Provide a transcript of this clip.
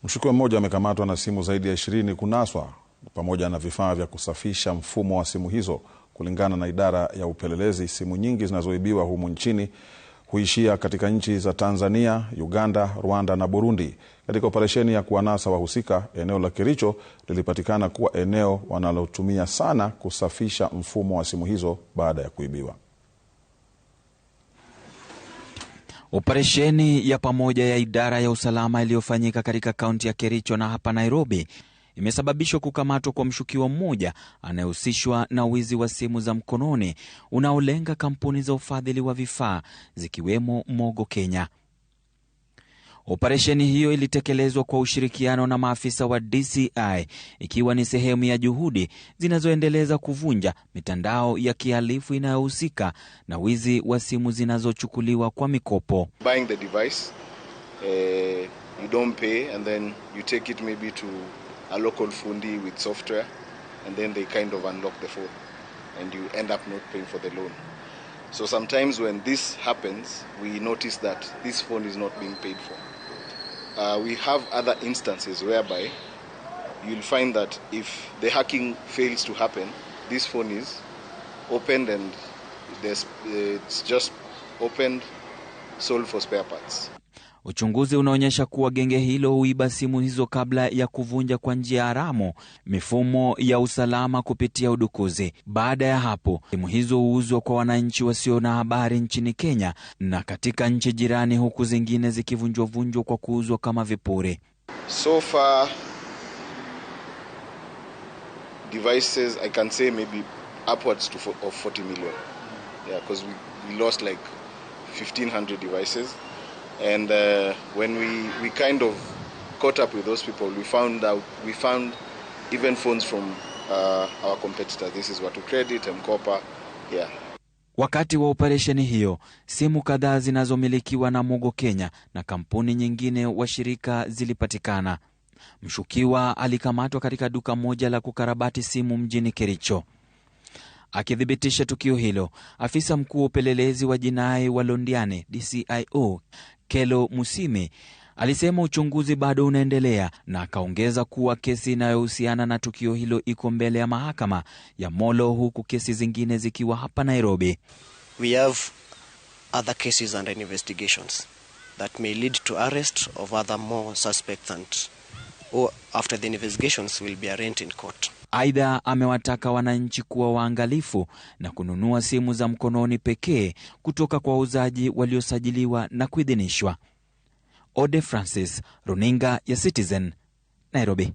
Mshukiwa mmoja amekamatwa na simu zaidi ya 20 kunaswa pamoja na vifaa vya kusafisha mfumo wa simu hizo. Kulingana na idara ya upelelezi, simu nyingi zinazoibiwa humu nchini huishia katika nchi za Tanzania, Uganda, Rwanda na Burundi. Katika operesheni ya kuwanasa wahusika, eneo la Kericho lilipatikana kuwa eneo wanalotumia sana kusafisha mfumo wa simu hizo baada ya kuibiwa. Operesheni ya pamoja ya idara ya usalama iliyofanyika katika kaunti ya Kericho na hapa Nairobi imesababishwa kukamatwa kwa mshukiwa mmoja anayehusishwa na wizi wa simu za mkononi unaolenga kampuni za ufadhili wa vifaa zikiwemo Mogo Kenya. Operesheni hiyo ilitekelezwa kwa ushirikiano na maafisa wa DCI, ikiwa ni sehemu ya juhudi zinazoendeleza kuvunja mitandao ya kihalifu inayohusika na wizi wa simu zinazochukuliwa kwa mikopo. Buying the device, you don't pay and then you take it maybe to a local fundi with software and then they kind of unlock the phone and you end up not paying for the loan. So sometimes when this happens, we notice that this phone is not being paid for. We have other instances whereby you'll find that if the hacking fails to happen, this phone is opened and it's just opened, sold for spare parts. Uchunguzi unaonyesha kuwa genge hilo huiba simu hizo kabla ya kuvunja kwa njia haramu mifumo ya usalama kupitia udukuzi. Baada ya hapo, simu hizo huuzwa kwa wananchi wasio na habari nchini Kenya na katika nchi jirani, huku zingine zikivunjwa kwa kuuzwa kama vipuri. So far, devices, I can say maybe upwards of 40 million. Yeah, because we lost like 1,500 devices. And when we kind of caught up with those people, we found even phones from our competitors. This is Watu Credit, M-Kopa, yeah. Wakati wa operesheni hiyo, simu kadhaa zinazomilikiwa na Mogo Kenya na kampuni nyingine washirika zilipatikana. Mshukiwa alikamatwa katika duka moja la kukarabati simu mjini Kericho. Akithibitisha tukio hilo, afisa mkuu wa upelelezi wa jinai wa Londiani, DCIO, Kelo Musimi, alisema uchunguzi bado unaendelea na akaongeza kuwa kesi inayohusiana na tukio hilo iko mbele ya mahakama ya Molo, huku kesi zingine zikiwa hapa Nairobi. We have other cases under investigations that may lead to arrest of other more suspects and after the investigations will be arraigned in court. Aidha, amewataka wananchi kuwa waangalifu na kununua simu za mkononi pekee kutoka kwa wauzaji waliosajiliwa na kuidhinishwa. Ode Francis, Runinga ya Citizen, Nairobi.